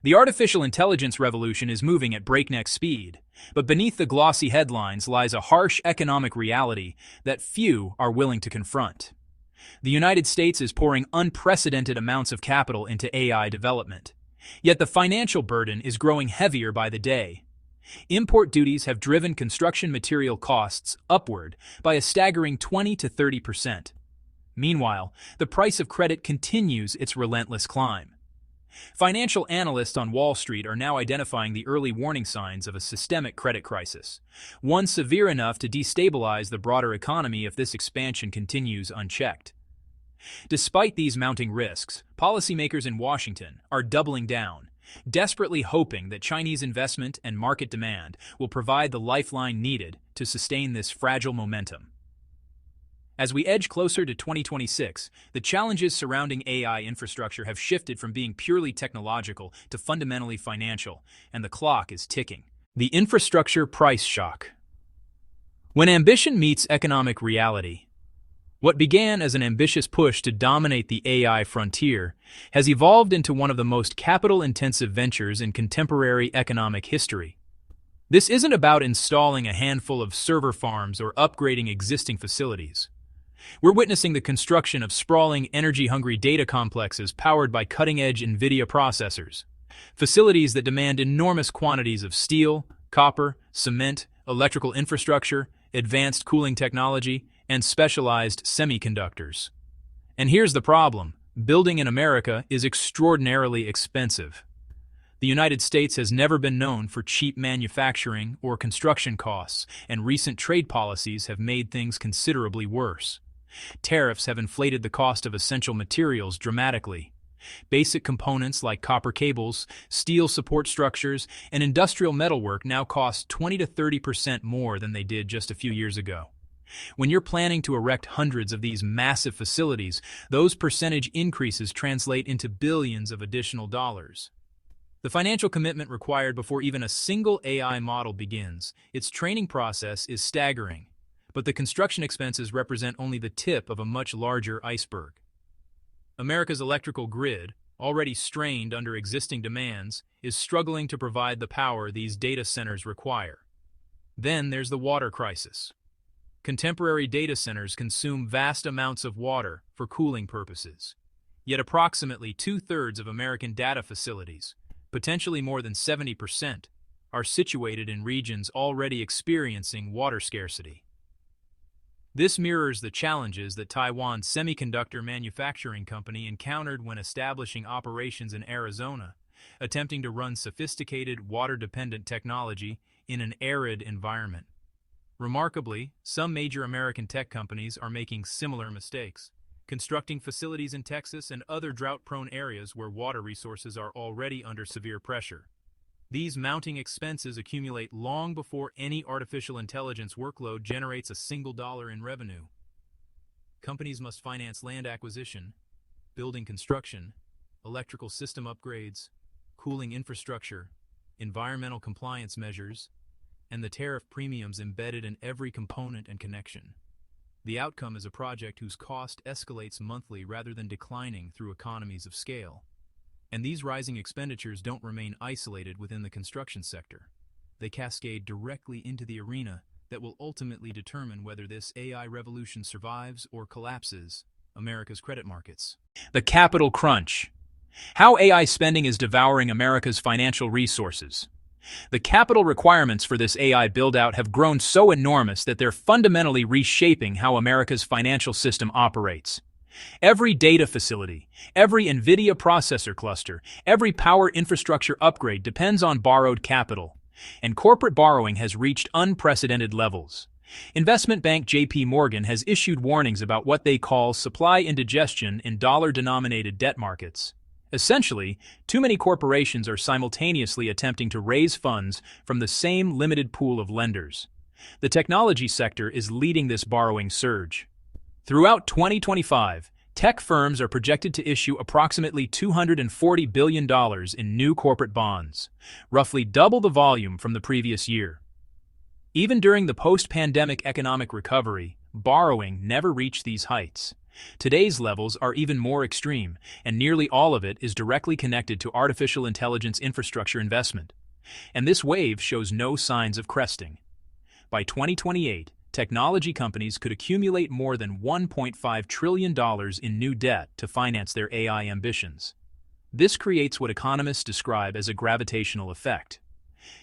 The artificial intelligence revolution is moving at breakneck speed, but beneath the glossy headlines lies a harsh economic reality that few are willing to confront. The United States is pouring unprecedented amounts of capital into AI development. Yet the financial burden is growing heavier by the day. Import duties have driven construction material costs upward by a staggering 20 to 30%. Meanwhile, the price of credit continues its relentless climb. Financial analysts on Wall Street are now identifying the early warning signs of a systemic credit crisis, one severe enough to destabilize the broader economy if this expansion continues unchecked. Despite these mounting risks, policymakers in Washington are doubling down, desperately hoping that Chinese investment and market demand will provide the lifeline needed to sustain this fragile momentum. As we edge closer to 2026, the challenges surrounding AI infrastructure have shifted from being purely technological to fundamentally financial, and the clock is ticking. The infrastructure price shock. When ambition meets economic reality, what began as an ambitious push to dominate the AI frontier has evolved into one of the most capital-intensive ventures in contemporary economic history. This isn't about installing a handful of server farms or upgrading existing facilities. We're witnessing the construction of sprawling, energy-hungry data complexes powered by cutting-edge NVIDIA processors, facilities that demand enormous quantities of steel, copper, cement, electrical infrastructure, advanced cooling technology, and specialized semiconductors. And here's the problem: building in America is extraordinarily expensive. The United States has never been known for cheap manufacturing or construction costs, and recent trade policies have made things considerably worse. Tariffs have inflated the cost of essential materials dramatically. Basic components like copper cables, steel support structures, and industrial metalwork now cost 20 to 30% more than they did just a few years ago. When you're planning to erect hundreds of these massive facilities, those percentage increases translate into billions of additional dollars. The financial commitment required before even a single AI model begins, its training process is staggering, but the construction expenses represent only the tip of a much larger iceberg. America's electrical grid, already strained under existing demands, is struggling to provide the power these data centers require. Then there's the water crisis. Contemporary data centers consume vast amounts of water for cooling purposes. Yet approximately two-thirds of American data facilities, potentially more than 70%, are situated in regions already experiencing water scarcity. This mirrors the challenges that Taiwan's semiconductor manufacturing company encountered when establishing operations in Arizona, attempting to run sophisticated water-dependent technology in an arid environment. Remarkably, some major American tech companies are making similar mistakes, constructing facilities in Texas and other drought-prone areas where water resources are already under severe pressure. These mounting expenses accumulate long before any artificial intelligence workload generates a single dollar in revenue. Companies must finance land acquisition, building construction, electrical system upgrades, cooling infrastructure, environmental compliance measures, and the tariff premiums embedded in every component and connection. The outcome is a project whose cost escalates monthly rather than declining through economies of scale. And these rising expenditures don't remain isolated within the construction sector. They cascade directly into the arena that will ultimately determine whether this AI revolution survives or collapses America's credit markets. The capital crunch. How AI spending is devouring America's financial resources. The capital requirements for this AI build-out have grown so enormous that they're fundamentally reshaping how America's financial system operates. Every data facility, every NVIDIA processor cluster, every power infrastructure upgrade depends on borrowed capital, and corporate borrowing has reached unprecedented levels. Investment bank J.P. Morgan has issued warnings about what they call supply indigestion in dollar-denominated debt markets. Essentially, too many corporations are simultaneously attempting to raise funds from the same limited pool of lenders. The technology sector is leading this borrowing surge. Throughout 2025, tech firms are projected to issue approximately $240 billion in new corporate bonds, roughly double the volume from the previous year. Even during the post-pandemic economic recovery, borrowing never reached these heights. Today's levels are even more extreme, and nearly all of it is directly connected to artificial intelligence infrastructure investment. And this wave shows no signs of cresting. By 2028, technology companies could accumulate more than $1.5 trillion in new debt to finance their AI ambitions. This creates what economists describe as a gravitational effect.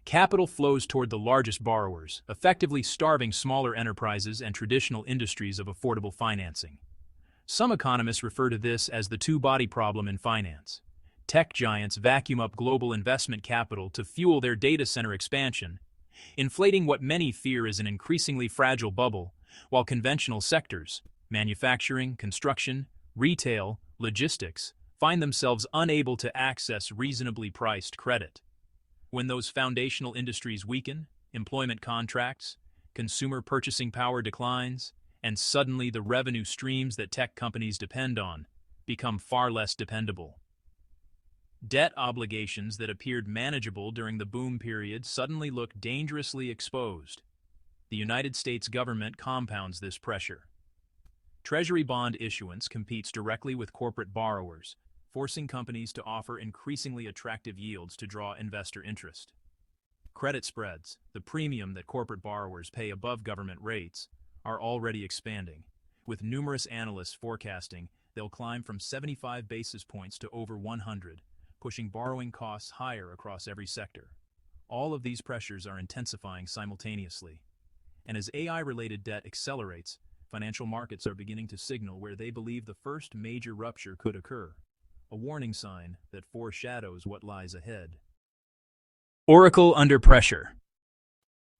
Capital flows toward the largest borrowers, effectively starving smaller enterprises and traditional industries of affordable financing. Some economists refer to this as the two-body problem in finance. Tech giants vacuum up global investment capital to fuel their data center expansion, inflating what many fear is an increasingly fragile bubble, while conventional sectors, manufacturing, construction, retail, logistics, find themselves unable to access reasonably priced credit. When those foundational industries weaken, employment contracts, consumer purchasing power declines, and suddenly the revenue streams that tech companies depend on become far less dependable. Debt obligations that appeared manageable during the boom period suddenly look dangerously exposed. The United States government compounds this pressure. Treasury bond issuance competes directly with corporate borrowers, forcing companies to offer increasingly attractive yields to draw investor interest. Credit spreads, the premium that corporate borrowers pay above government rates, are already expanding, with numerous analysts forecasting they'll climb from 75 basis points to over 100, pushing borrowing costs higher across every sector. All of these pressures are intensifying simultaneously. And as AI-related debt accelerates, financial markets are beginning to signal where they believe the first major rupture could occur, a warning sign that foreshadows what lies ahead. Oracle under pressure.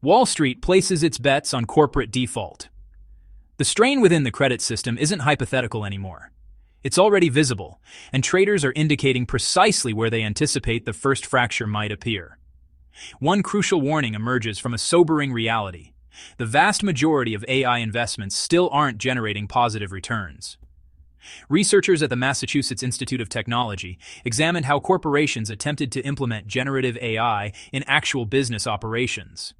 Wall Street places its bets on corporate default. The strain within the credit system isn't hypothetical anymore. It's already visible, and traders are indicating precisely where they anticipate the first fracture might appear. One crucial warning emerges from a sobering reality. The vast majority of AI investments still aren't generating positive returns. Researchers at the Massachusetts Institute of Technology examined how corporations attempted to implement generative AI in actual business operations.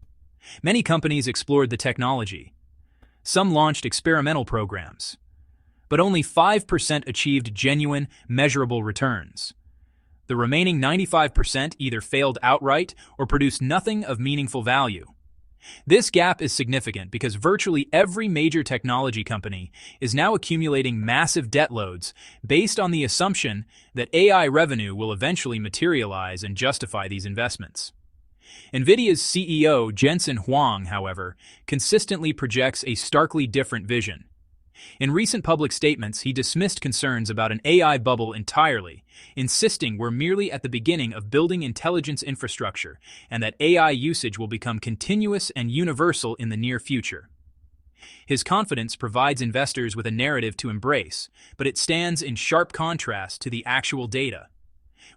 Many companies explored the technology. Some launched experimental programs, but only 5% achieved genuine, measurable returns. The remaining 95% either failed outright or produced nothing of meaningful value. This gap is significant because virtually every major technology company is now accumulating massive debt loads based on the assumption that AI revenue will eventually materialize and justify these investments. NVIDIA's CEO, Jensen Huang, however, consistently projects a starkly different vision. In recent public statements, he dismissed concerns about an AI bubble entirely, insisting we're merely at the beginning of building intelligence infrastructure and that AI usage will become continuous and universal in the near future. His confidence provides investors with a narrative to embrace, but it stands in sharp contrast to the actual data.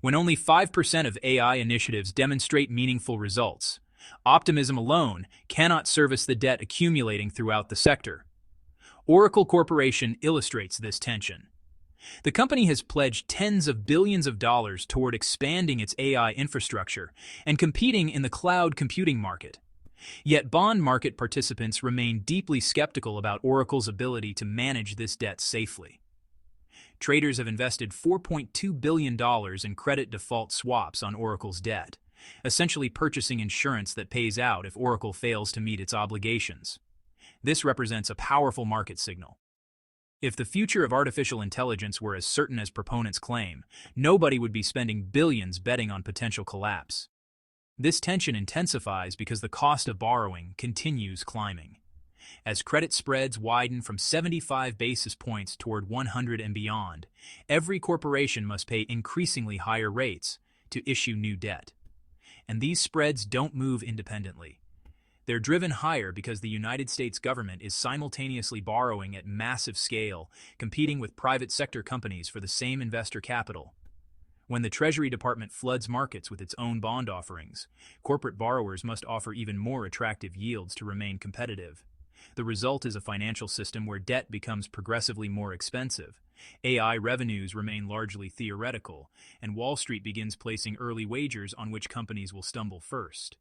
When only 5% of AI initiatives demonstrate meaningful results, optimism alone cannot service the debt accumulating throughout the sector. Oracle Corporation illustrates this tension. The company has pledged tens of billions of dollars toward expanding its AI infrastructure and competing in the cloud computing market. Yet bond market participants remain deeply skeptical about Oracle's ability to manage this debt safely. Traders have invested $4.2 billion in credit default swaps on Oracle's debt, essentially purchasing insurance that pays out if Oracle fails to meet its obligations. This represents a powerful market signal. If the future of artificial intelligence were as certain as proponents claim, nobody would be spending billions betting on potential collapse. This tension intensifies because the cost of borrowing continues climbing. As credit spreads widen from 75 basis points toward 100 and beyond, every corporation must pay increasingly higher rates to issue new debt. And these spreads don't move independently. They're driven higher because the United States government is simultaneously borrowing at massive scale, competing with private sector companies for the same investor capital. When the Treasury Department floods markets with its own bond offerings, corporate borrowers must offer even more attractive yields to remain competitive. The result is a financial system where debt becomes progressively more expensive, AI revenues remain largely theoretical, and Wall Street begins placing early wagers on which companies will stumble first.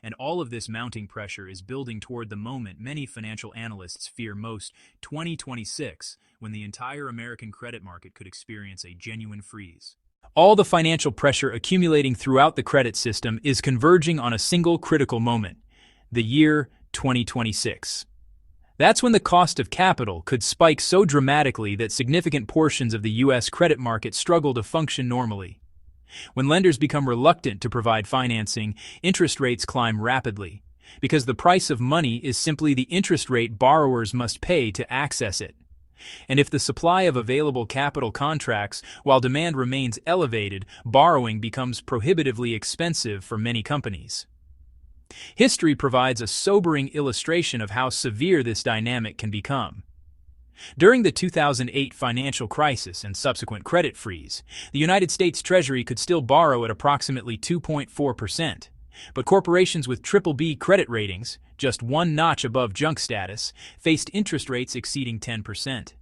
And all of this mounting pressure is building toward the moment many financial analysts fear most, 2026, when the entire American credit market could experience a genuine freeze. All the financial pressure accumulating throughout the credit system is converging on a single critical moment, the year 2026. That's when the cost of capital could spike so dramatically that significant portions of the U.S. credit market struggle to function normally. When lenders become reluctant to provide financing, interest rates climb rapidly, because the price of money is simply the interest rate borrowers must pay to access it. And if the supply of available capital contracts while demand remains elevated, borrowing becomes prohibitively expensive for many companies. History provides a sobering illustration of how severe this dynamic can become. During the 2008 financial crisis and subsequent credit freeze, the United States Treasury could still borrow at approximately 2.4%, but corporations with BBB credit ratings, just one notch above junk status, faced interest rates exceeding 10%.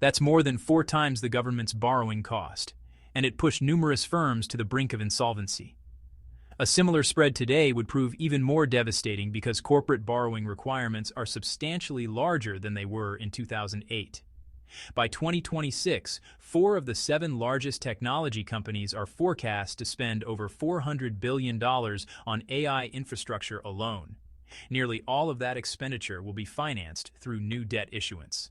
That's more than 4 times the government's borrowing cost, and it pushed numerous firms to the brink of insolvency. A similar spread today would prove even more devastating because corporate borrowing requirements are substantially larger than they were in 2008. By 2026, 4 of the 7 largest technology companies are forecast to spend over $400 billion on AI infrastructure alone. Nearly all of that expenditure will be financed through new debt issuance.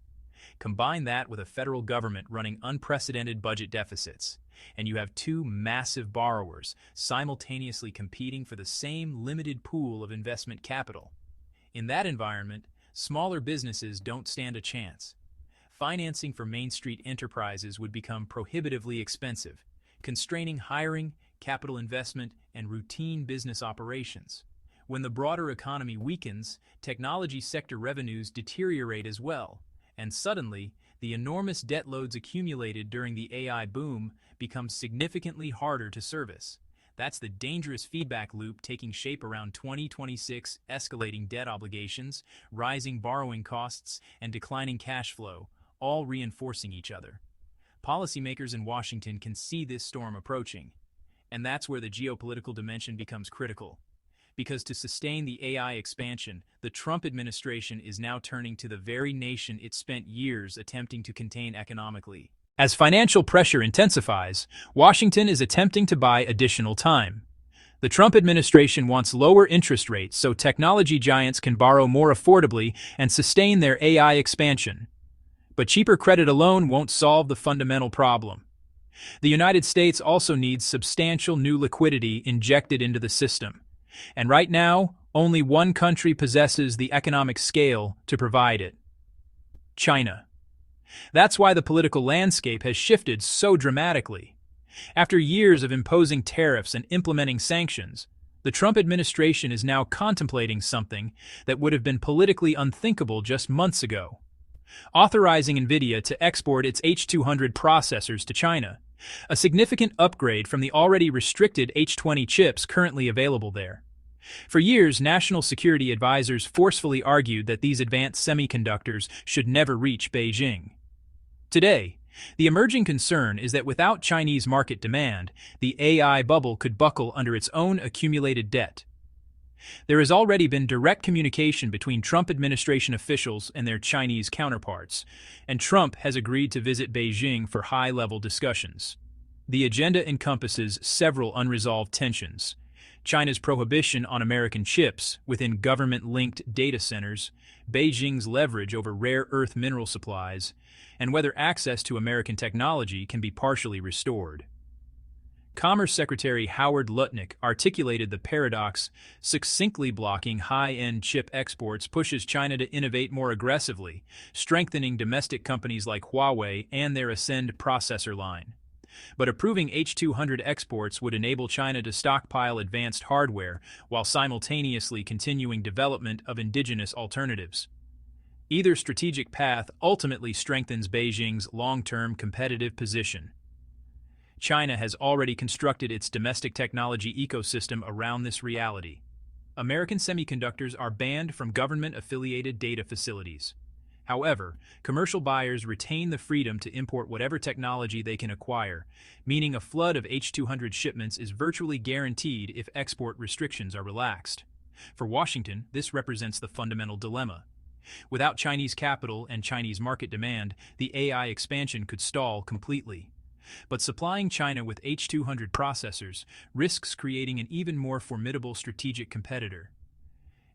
Combine that with a federal government running unprecedented budget deficits, and you have 2 massive borrowers simultaneously competing for the same limited pool of investment capital. In that environment, smaller businesses don't stand a chance. Financing for Main Street enterprises would become prohibitively expensive, constraining hiring, capital investment, and routine business operations. When the broader economy weakens, technology sector revenues deteriorate as well, and suddenly, the enormous debt loads accumulated during the AI boom become significantly harder to service. That's the dangerous feedback loop taking shape around 2026: escalating debt obligations, rising borrowing costs, and declining cash flow, all reinforcing each other. Policymakers in Washington can see this storm approaching, and that's where the geopolitical dimension becomes critical. Because to sustain the AI expansion, the Trump administration is now turning to the very nation it spent years attempting to contain economically. As financial pressure intensifies, Washington is attempting to buy additional time. The Trump administration wants lower interest rates so technology giants can borrow more affordably and sustain their AI expansion. But cheaper credit alone won't solve the fundamental problem. The United States also needs substantial new liquidity injected into the system. And right now, only one country possesses the economic scale to provide it: China. That's why the political landscape has shifted so dramatically. After years of imposing tariffs and implementing sanctions, the Trump administration is now contemplating something that would have been politically unthinkable just months ago: authorizing NVIDIA to export its H200 processors to China, a significant upgrade from the already restricted H20 chips currently available there. For years, national security advisors forcefully argued that these advanced semiconductors should never reach Beijing. Today, the emerging concern is that without Chinese market demand, the AI bubble could buckle under its own accumulated debt. There has already been direct communication between Trump administration officials and their Chinese counterparts, and Trump has agreed to visit Beijing for high-level discussions. The agenda encompasses several unresolved tensions: China's prohibition on American chips within government-linked data centers, Beijing's leverage over rare earth mineral supplies, and whether access to American technology can be partially restored. Commerce Secretary Howard Lutnick articulated the paradox: succinctly blocking high-end chip exports pushes China to innovate more aggressively, strengthening domestic companies like Huawei and their Ascend processor line. But approving H200 exports would enable China to stockpile advanced hardware while simultaneously continuing development of indigenous alternatives. Either strategic path ultimately strengthens Beijing's long-term competitive position. China has already constructed its domestic technology ecosystem around this reality. American semiconductors are banned from government-affiliated data facilities. However, commercial buyers retain the freedom to import whatever technology they can acquire, meaning a flood of H200 shipments is virtually guaranteed if export restrictions are relaxed. For Washington, this represents the fundamental dilemma. Without Chinese capital and Chinese market demand, the AI expansion could stall completely. But supplying China with H200 processors risks creating an even more formidable strategic competitor.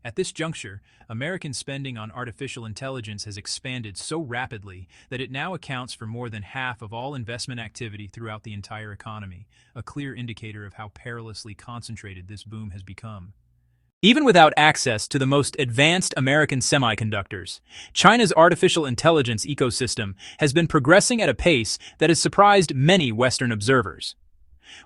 At this juncture, American spending on artificial intelligence has expanded so rapidly that it now accounts for more than half of all investment activity throughout the entire economy, a clear indicator of how perilously concentrated this boom has become. Even without access to the most advanced American semiconductors, China's artificial intelligence ecosystem has been progressing at a pace that has surprised many Western observers.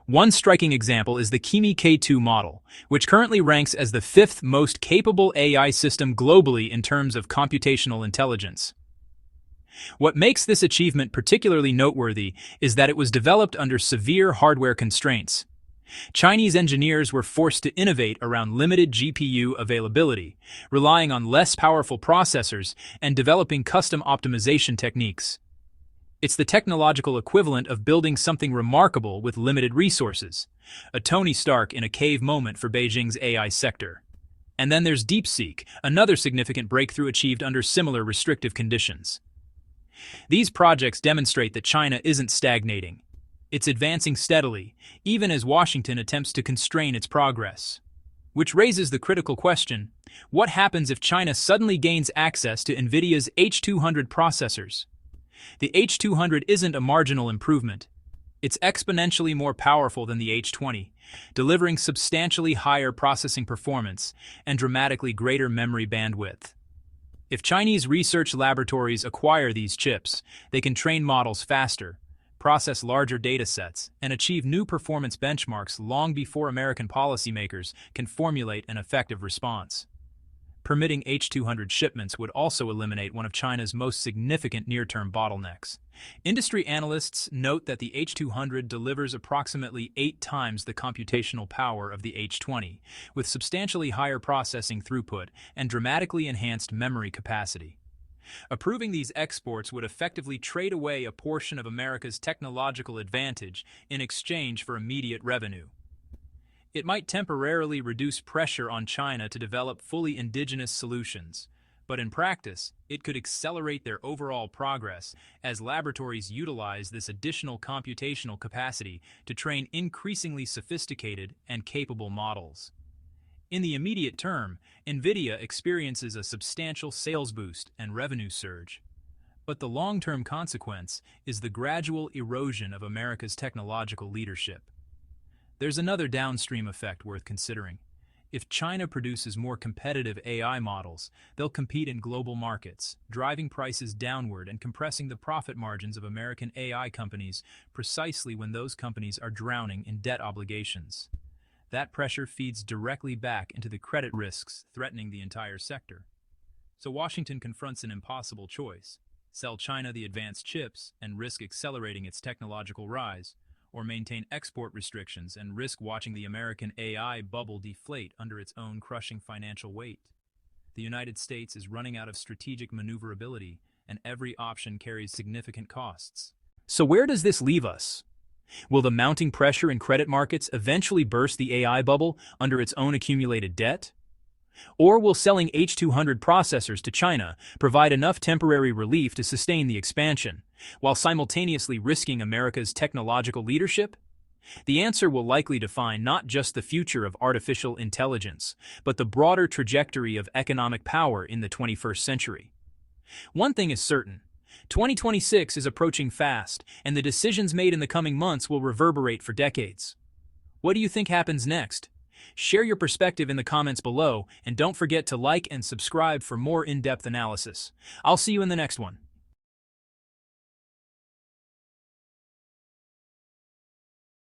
One striking example is the Kimi K2 model, which currently ranks as the fifth most capable AI system globally in terms of computational intelligence. What makes this achievement particularly noteworthy is that it was developed under severe hardware constraints. Chinese engineers were forced to innovate around limited GPU availability, relying on less powerful processors and developing custom optimization techniques. It's the technological equivalent of building something remarkable with limited resources, a Tony Stark in a cave moment for Beijing's AI sector. And then there's DeepSeek, another significant breakthrough achieved under similar restrictive conditions. These projects demonstrate that China isn't stagnating. It's advancing steadily, even as Washington attempts to constrain its progress. Which raises the critical question, what happens if China suddenly gains access to NVIDIA's H200 processors? The H200 isn't a marginal improvement. It's exponentially more powerful than the H20, delivering substantially higher processing performance and dramatically greater memory bandwidth. If Chinese research laboratories acquire these chips, they can train models faster, process larger datasets, and achieve new performance benchmarks long before American policymakers can formulate an effective response. Permitting H200 shipments would also eliminate one of China's most significant near-term bottlenecks. Industry analysts note that the H200 delivers approximately 8 times the computational power of the H20, with substantially higher processing throughput and dramatically enhanced memory capacity. Approving these exports would effectively trade away a portion of America's technological advantage in exchange for immediate revenue. It might temporarily reduce pressure on China to develop fully indigenous solutions, but in practice, it could accelerate their overall progress as laboratories utilize this additional computational capacity to train increasingly sophisticated and capable models. In the immediate term, NVIDIA experiences a substantial sales boost and revenue surge. But the long-term consequence is the gradual erosion of America's technological leadership. There's another downstream effect worth considering. If China produces more competitive AI models, they'll compete in global markets, driving prices downward and compressing the profit margins of American AI companies precisely when those companies are drowning in debt obligations. That pressure feeds directly back into the credit risks threatening the entire sector. So Washington confronts an impossible choice: sell China the advanced chips and risk accelerating its technological rise, or maintain export restrictions and risk watching the American AI bubble deflate under its own crushing financial weight. The United States is running out of strategic maneuverability, and every option carries significant costs. So where does this leave us? Will the mounting pressure in credit markets eventually burst the AI bubble under its own accumulated debt? Or will selling H200 processors to China provide enough temporary relief to sustain the expansion, while simultaneously risking America's technological leadership? The answer will likely define not just the future of artificial intelligence, but the broader trajectory of economic power in the 21st century. One thing is certain: 2026 is approaching fast, and the decisions made in the coming months will reverberate for decades. What do you think happens next? Share your perspective in the comments below, and don't forget to like and subscribe for more in-depth analysis. I'll see you in the next one.